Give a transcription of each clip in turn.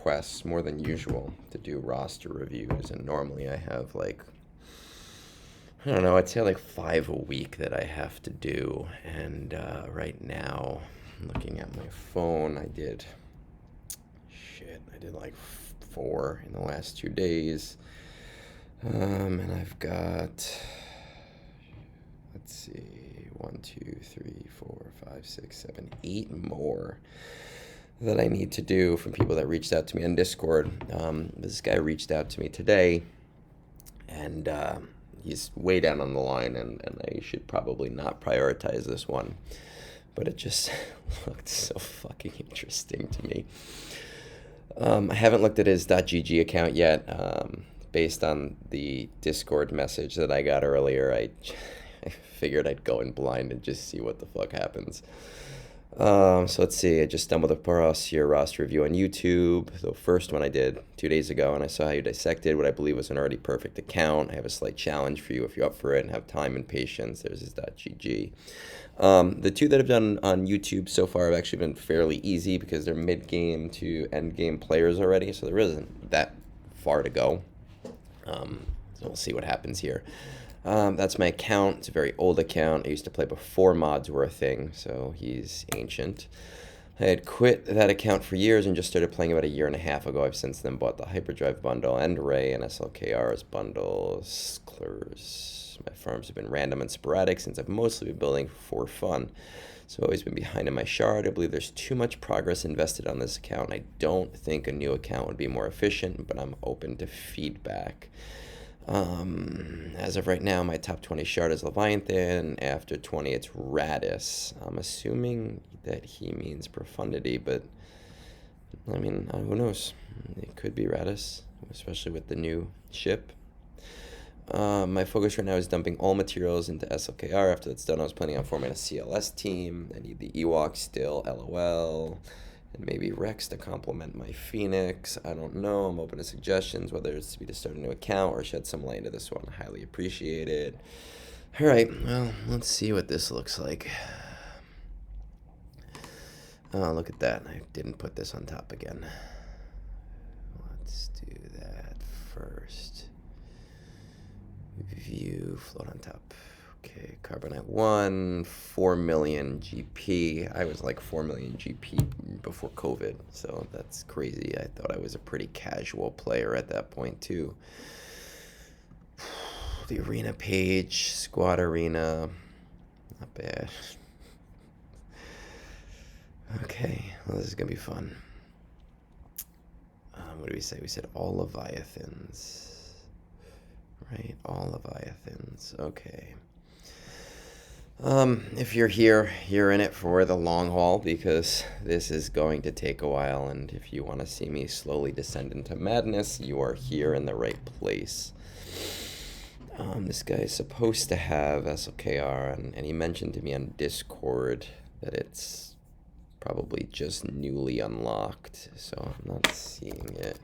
requests more than usual to do roster reviews, and normally I have like, I don't know, I'd say like 5 a week that I have to do. And right now, looking at my phone, I did like 4 in the last 2 days. And I've got, let's see, 1, 2, 3, 4, 5, 6, 7, 8 more that I need to do from people that reached out to me on Discord. This guy reached out to me today, and he's way down on the line, and I should probably not prioritize this one. But it just looked so fucking interesting to me. I haven't looked at his .gg account yet. Based on the Discord message that I got earlier, I figured I'd go in blind and just see what the fuck happens. So let's see. I just stumbled across your roster review on YouTube, the first one I did 2 days ago, and I saw how you dissected what I believe was an already perfect account. I have a slight challenge for you if you're up for it and have time and patience. There's his .gg. The 2 that I've done on YouTube so far have actually been fairly easy because they're mid-game to end-game players already, so there isn't that far to go. So we'll see what happens here. That's my account. It's a very old account. I used to play before mods were a thing, so he's ancient. I had quit that account for years and just started playing about a year and a half ago. I've since then bought the Hyperdrive bundle and Ray and SLKR's bundles. My farms have been random and sporadic since I've mostly been building for fun. So I've always been behind in my shard. I believe there's too much progress invested on this account. I don't think a new account would be more efficient, but I'm open to feedback. As of right now, my top 20 shard is Leviathan. After 20, it's Radis. I'm assuming that he means profundity, but I mean, who knows? It could be Radis, especially with the new ship. My focus right now is dumping all materials into SLKR. After that's done, I was planning on forming a CLS team. I need the Ewok still, LOL. And maybe Rex to complement my Phoenix. I don't know. I'm open to suggestions, whether it's to start a new account or shed some light into this one. Highly appreciated. All right, well, let's see what this looks like. Oh, look at that. I didn't put this on top again. Let's do that first. View, float on top. Okay, Carbonite 1, 4 million GP. I was like 4 million GP before COVID, so that's crazy. I thought I was a pretty casual player at that point, too. The arena page, squad arena. Not bad. Okay, well, this is going to be fun. What did we say? We said all Leviathans. Right, all Leviathans. Okay. If you're here, you're in it for the long haul because this is going to take a while, and if you want to see me slowly descend into madness, you are here in the right place. This guy is supposed to have SLKR, and he mentioned to me on Discord that it's probably just newly unlocked, so I'm not seeing it.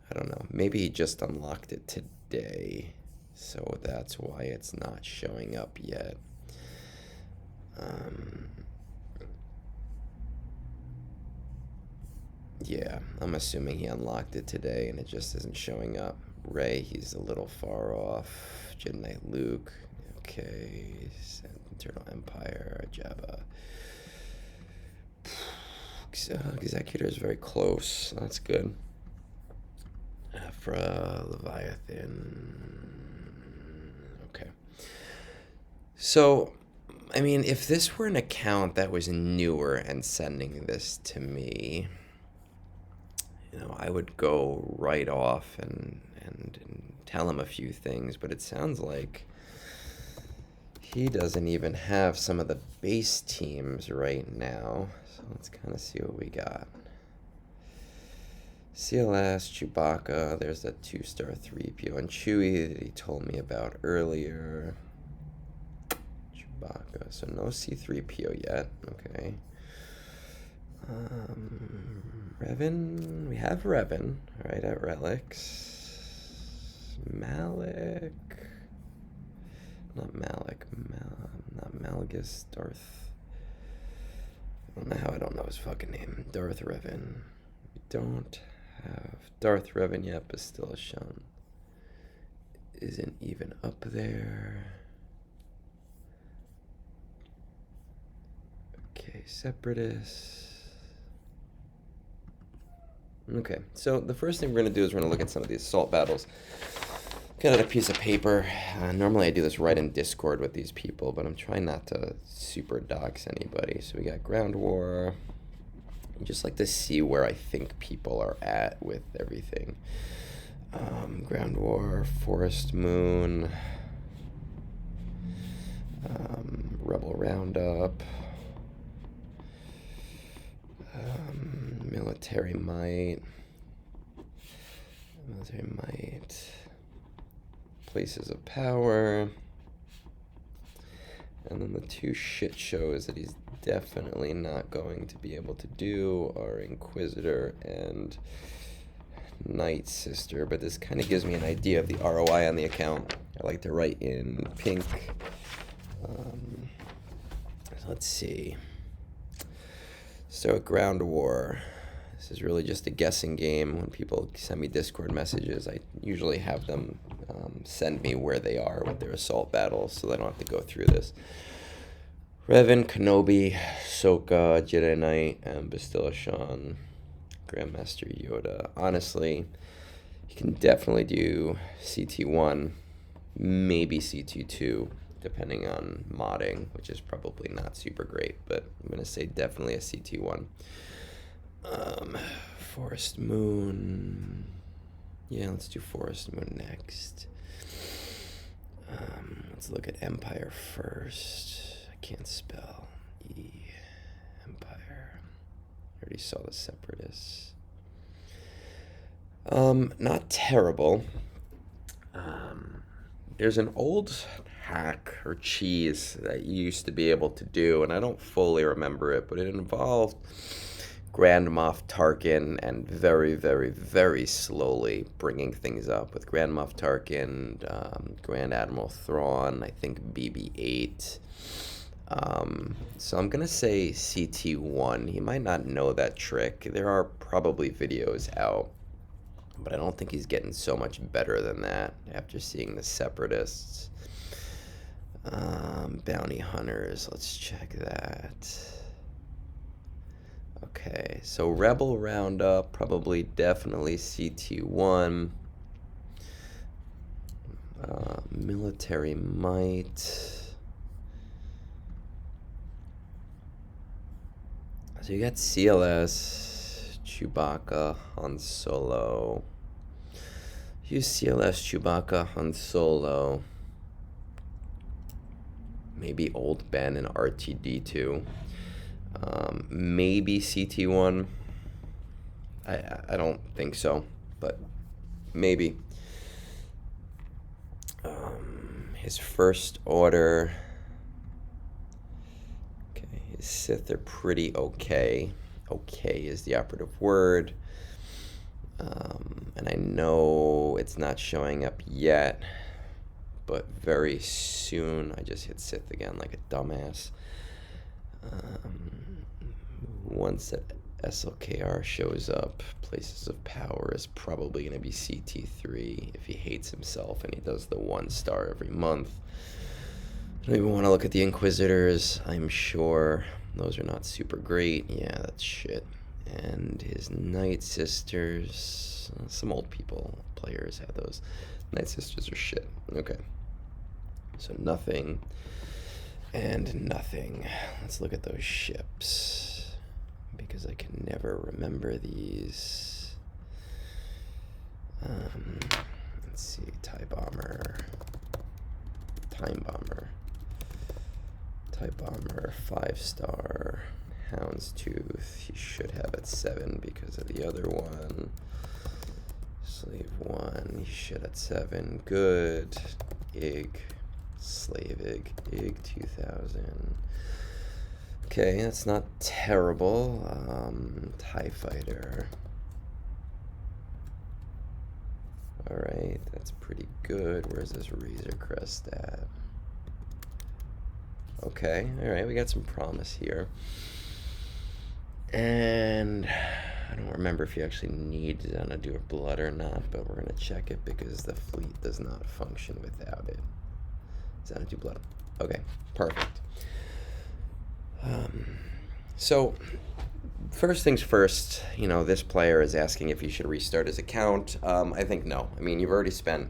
I don't know. Maybe he just unlocked it today, so that's why it's not showing up yet. Yeah, I'm assuming he unlocked it today and it just isn't showing up. Ray, he's a little far off. Jedi Knight Luke. Okay. Eternal Empire. Jabba. Executor is very close. That's good. Aphra, Leviathan. Okay. So, I mean, if this were an account that was newer and sending this to me, I would go right off and tell him a few things, but it sounds like he doesn't even have some of the base teams right now. So let's kind of see what we got. CLS, Chewbacca, there's that 2-star 3PO, and Chewie that he told me about earlier. Chewbacca, so no C3PO yet, okay. Revan, we have Revan, right, at Relics. Malik, not Malik, not Malagus, Darth I don't know how I don't know his fucking name. Darth Revan. We don't have Darth Revan yet, but still a Sean isn't even up there. Okay, Separatists. Okay, so the first thing we're going to do is we're going to look at some of these assault battles. Got out a piece of paper. Normally I do this right in Discord with these people, but I'm trying not to super dox anybody. So we got Ground War. I just like to see where I think people are at with everything. Ground War, Forest Moon, Rebel Roundup, Military Might, Places of Power, and then the two shit shows that he's definitely not going to be able to do are Inquisitor and Night Sister, but this kind of gives me an idea of the ROI on the account. I like to write in pink. So let's see. So Ground War. This is really just a guessing game. When people send me Discord messages, I usually have them send me where they are with their assault battles, so they don't have to go through this. Revan, Kenobi, Ahsoka, Jedi Knight, and Bastilla Shan, Grandmaster Yoda. Honestly, you can definitely do CT1, maybe CT2, depending on modding, which is probably not super great, but I'm going to say definitely a CT1. Forest Moon. Yeah, let's do Forest Moon next. Let's look at Empire first. I can't spell. Empire. I already saw the Separatists. Not terrible. There's an old hack or cheese that you used to be able to do, and I don't fully remember it, but it involved Grand Moff Tarkin and very, very, very slowly bringing things up with Grand Moff Tarkin, Grand Admiral Thrawn, I think BB-8. So I'm going to say CT1. He might not know that trick. There are probably videos out, but I don't think he's getting so much better than that after seeing the Separatists. Bounty Hunters, let's check that. Okay, so Rebel Roundup, probably definitely CT1. Military Might. So you got CLS, Chewbacca, Han Solo. Use CLS, Chewbacca, Han Solo. Maybe Old Ben and RTD2. Maybe CT1. I don't think so, but maybe. His First Order. Okay, his Sith are pretty okay. Okay is the operative word. And I know it's not showing up yet, but very soon. I just hit Sith again like a dumbass. Once that SLKR shows up, Places of Power is probably going to be CT3 if he hates himself and he does the 1 star every month. I don't even want to look at the Inquisitors. I'm sure those are not super great. Yeah, that's shit. And his Night Sisters, some old players have those. Night Sisters are shit. Okay. So nothing and nothing. Let's look at those ships, because I can never remember these. Let's see, TIE Bomber, Time Bomber, TIE Bomber, 5 star, Houndstooth, he should have at 7 because of the other one. Slave 1, he should at 7, good. Ig, Slave Ig 2000. Okay, that's not terrible. TIE Fighter. Alright, that's pretty good. Where's this Razor Crest at? Okay, alright, we got some promise here. And I don't remember if you actually need Xanadu blood or not, but we're going to check it because the fleet does not function without it. Xanadu blood. Okay, perfect. So, first things first, this player is asking if you should restart his account. I think no. I mean, you've already spent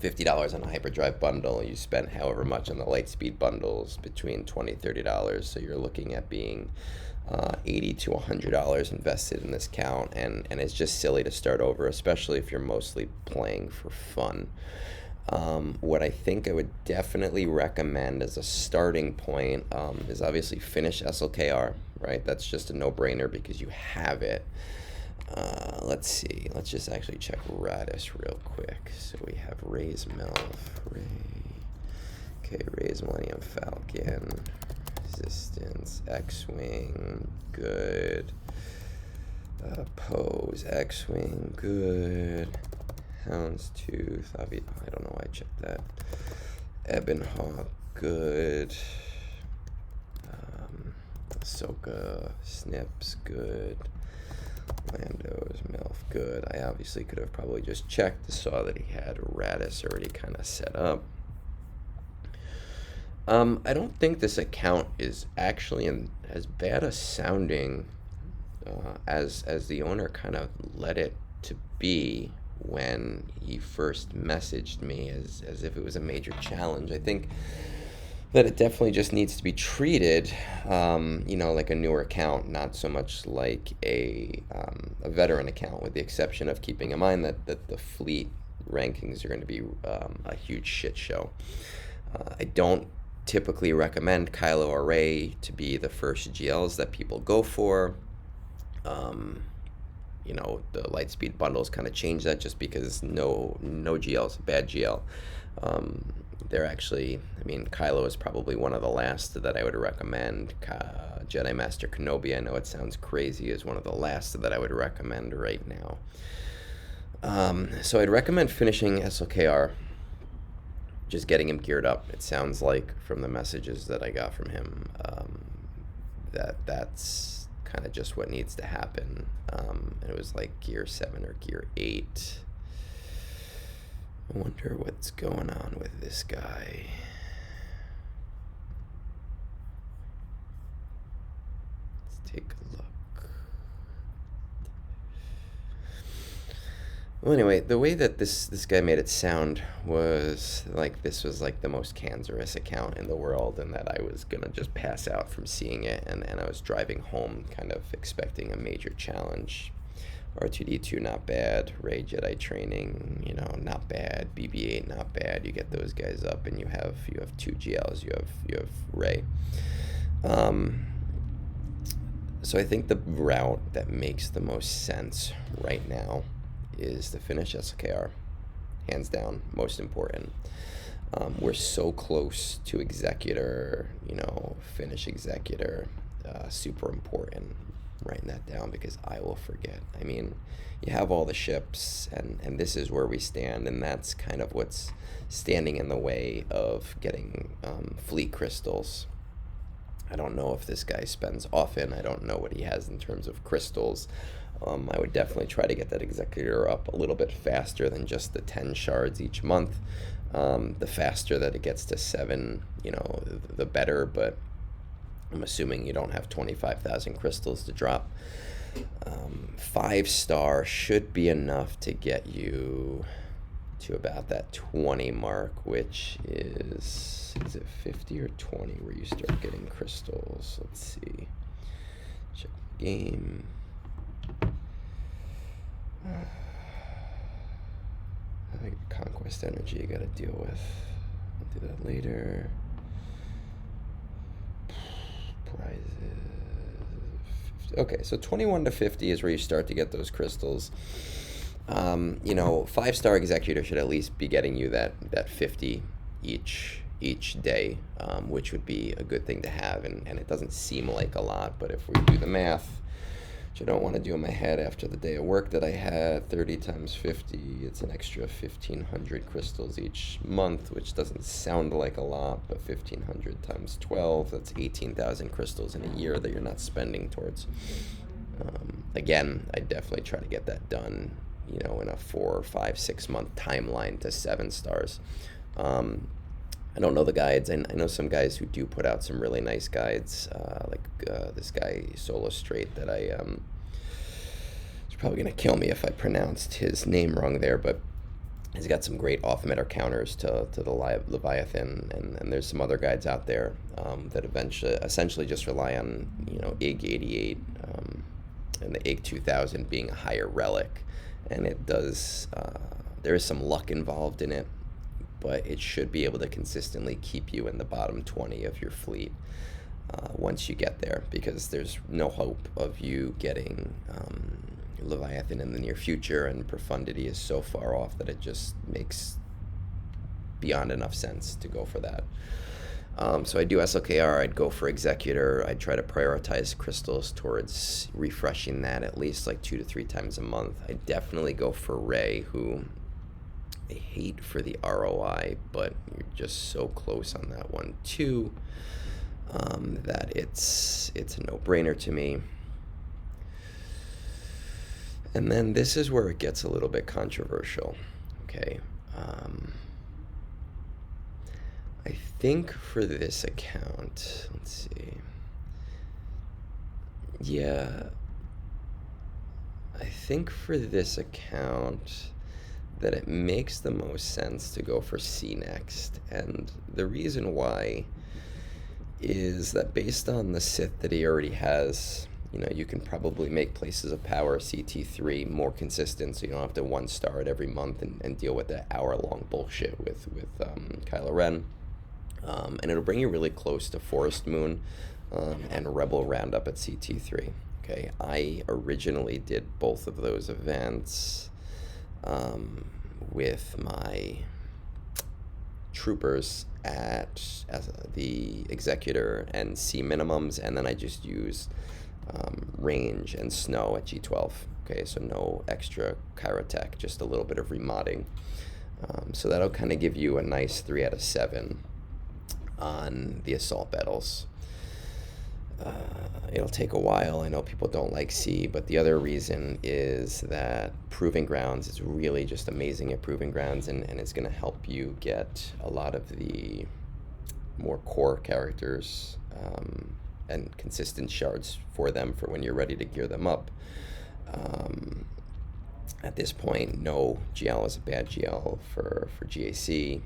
$50 on a hyperdrive bundle. You spent however much on the lightspeed bundles, between $20, $30. So you're looking at being $80 to $100 invested in this account, and it's just silly to start over, especially if you're mostly playing for fun. What I think I would definitely recommend as a starting point is obviously finish SLKR, right? That's just a no-brainer because you have it. Let's see. Let's just actually check Radis real quick. So we have Ray's Ray's Millennium Falcon, Resistance, X-Wing, good. Pose, X-Wing, good. Houndstooth, I don't know why I checked that. Ebonhawk, good. Ahsoka, Snips, good. Lando's MILF, good. I obviously could have probably just checked, saw that he had Radis already kind of set up. I don't think this account is actually as bad a sounding as the owner kind of let it to be when he first messaged me, as if it was a major challenge. I think that it definitely just needs to be treated, like a newer account, not so much like a veteran account, with the exception of keeping in mind that the fleet rankings are going to be a huge shit show. I don't typically recommend Kylo or Rey to be the first GLs that people go for. The Lightspeed bundles kind of change that, just because no GL is a bad GL. They're actually, Kylo is probably one of the last that I would recommend. Jedi Master Kenobi, I know it sounds crazy, is one of the last that I would recommend right now. So I'd recommend finishing SLKR, just getting him geared up. It sounds like from the messages that I got from him that's kind of just what needs to happen. It was like gear 7 or gear 8. I wonder what's going on with this guy. Let's take a look. Well, anyway, the way that this guy made it sound was like this was like the most cancerous account in the world, and that I was gonna just pass out from seeing it, and I was driving home kind of expecting a major challenge. R2-D2 not bad, Rey Jedi Training, not bad, BB-8 not bad. You get those guys up, and you have 2 GLs, you have Rey. So I think the route that makes the most sense right now is to finish SLKR, hands down, most important. We're so close to Executor, finish Executor, super important. Writing that down because I will forget. You have all the ships, and this is where we stand, and that's kind of what's standing in the way of getting fleet crystals. I don't know if this guy spends often. I don't know what he has in terms of crystals. I would definitely try to get that Executor up a little bit faster than just the 10 shards each month. The faster that it gets to 7, the better, but I'm assuming you don't have 25,000 crystals to drop. 5-star should be enough to get you to about that 20 mark, which is it 50 or 20 where you start getting crystals? Let's see. Check the game. I think Conquest Energy you gotta deal with. I'll do that later. Prizes. Okay, so 21 to 50 is where you start to get those crystals. 5-star Executor should at least be getting you that 50 each day, which would be a good thing to have, and it doesn't seem like a lot, but if we do the math, which I don't want to do in my head after the day of work that I had. 30 times 50, it's an extra 1,500 crystals each month, which doesn't sound like a lot, but 1,500 times 12, that's 18,000 crystals in a year that you're not spending towards. Again, I definitely try to get that done, in a 4, 5, 6 month timeline to 7 stars. I don't know the guides. I know some guys who do put out some really nice guides, like this guy Solo Straight that he's probably gonna kill me if I pronounced his name wrong there, but he's got some great off-meta counters to the Leviathan, and there's some other guides out there that essentially just rely on IG 88 and the IG 2000 being a higher relic, and it does there is some luck involved in it, but it should be able to consistently keep you in the bottom 20 of your fleet once you get there, because there's no hope of you getting Leviathan in the near future, and profundity is so far off that it just makes beyond enough sense to go for that. So I do SLKR, I'd go for Executor, I'd try to prioritize crystals towards refreshing that at least like 2 to 3 times a month. I'd definitely go for Ray, who I hate for the ROI, but you're just so close on that one too, that it's a no-brainer to me. And then this is where it gets a little bit controversial, okay? I think for this account, let's see. Yeah, I think for this account that it makes the most sense to go for C next. And the reason why is that based on the Sith that he already has, you can probably make Places of Power CT3 more consistent, so you don't have to 1-star it every month and deal with that hour-long bullshit with Kylo Ren. And it'll bring you really close to Forest Moon and Rebel Roundup at CT3. Okay, I originally did both of those events with my troopers as the Executor and C minimums, and then I just used range and snow at G12. Okay, so no extra Kyrotech, just a little bit of remodding. So that'll kind of give you a nice 3 out of 7 on the assault battles. It'll take a while. I know people don't like C, but the other reason is that Proving Grounds is really just amazing at Proving Grounds, and it's going to help you get a lot of the more core characters and consistent shards for them for when you're ready to gear them up. At this point, no GL is a bad GL for GAC.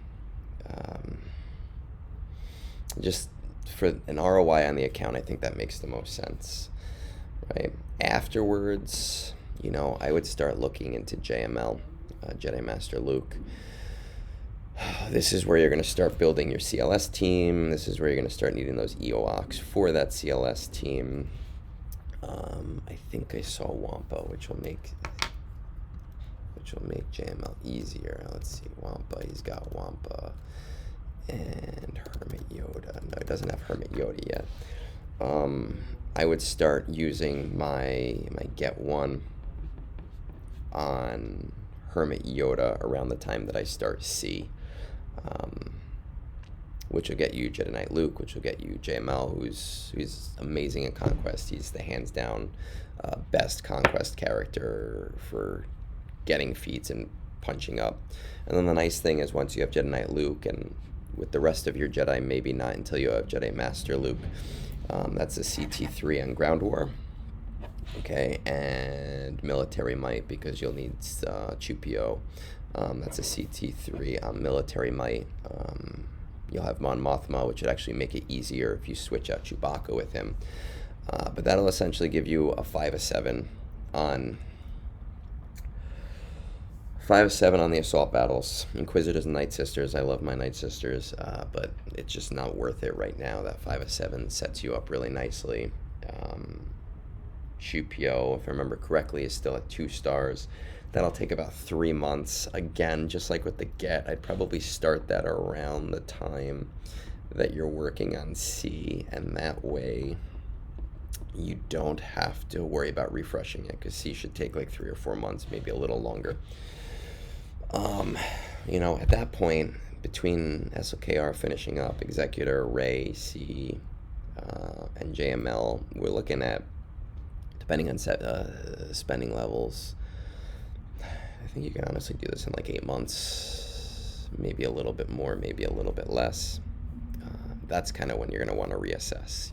Just for an ROI on the account, I think that makes the most sense, right? Afterwards, I would start looking into JML, Jedi Master Luke. This is where you're going to start building your CLS team. This is where you're going to start needing those EOX for that CLS team. I think I saw Wampa, which will make JML easier. Let's see, Wampa. He's got Wampa and Hermit Yoda. No, it doesn't have Hermit Yoda yet. I would start using my Get 1 on Hermit Yoda around the time that I start C, which will get you Jedi Knight Luke, which will get you JML, who's amazing in Conquest. He's the hands down best Conquest character for getting feats and punching up. And then the nice thing is once you have Jedi Knight Luke, and with the rest of your Jedi, maybe not until you have Jedi Master Luke, that's a CT3 on Ground War. Okay, and Military Might, because you'll need Chupio. That's a CT3 on Military Might. You'll have Mon Mothma, which would actually make it easier if you switch out Chewbacca with him. But that'll essentially give you a 5 of 7 on 5 of 7 on the assault battles. Inquisitors and Night Sisters. I love my Night Sisters, but it's just not worth it right now. That 5 of 7 sets you up really nicely. Chupio, if I remember correctly, is still at 2 stars. That'll take about 3 months. Again, just like with the Get, I'd probably start that around the time that you're working on C, and that way you don't have to worry about refreshing it because C should take like 3 or 4 months, maybe a little longer. Um, at that point, between SOKR finishing up, Executor, Ray, C, and JML, we're looking at, depending on spending levels, I think you can honestly do this in like 8 months, maybe a little bit more, maybe a little bit less. That's kind of when you're going to want to reassess.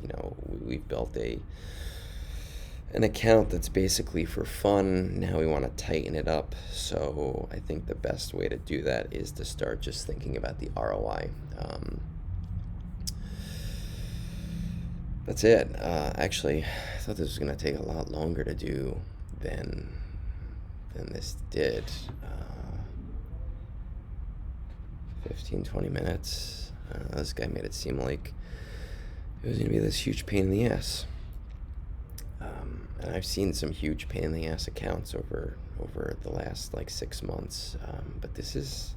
We've built an account that's basically for fun. Now we want to tighten it up. So I think the best way to do that is to start just thinking about the ROI. That's it. Actually, I thought this was going to take a lot longer to do than this did. 15-20 minutes. This guy made it seem like it was going to be this huge pain in the ass. And I've seen some huge pain in the ass accounts over the last like 6 months. But this is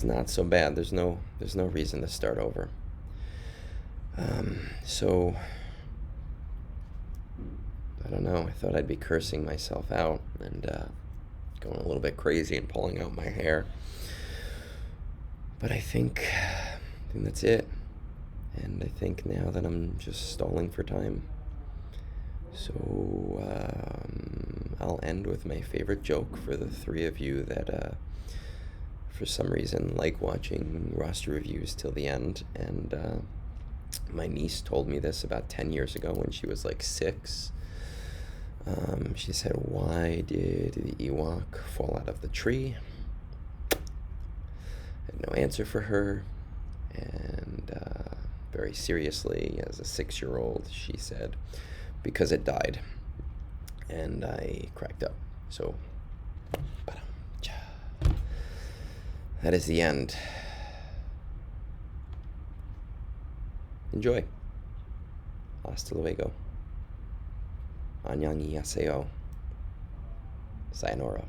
not so bad. There's no reason to start over. So I don't know. I thought I'd be cursing myself out and going a little bit crazy and pulling out my hair. But I think that's it. And I think now that I'm just stalling for time. So I'll end with my favorite joke for the three of you that for some reason like watching roster reviews till the end. And my niece told me this about 10 years ago when she was like 6. She said, "Why did the Ewok fall out of the tree?" I had no answer for her. And very seriously, as a 6-year-old, she said, "Because it died." And I cracked up. So, that is the end. Enjoy. Hasta luego. Annyeonghaseyo. Sayonara.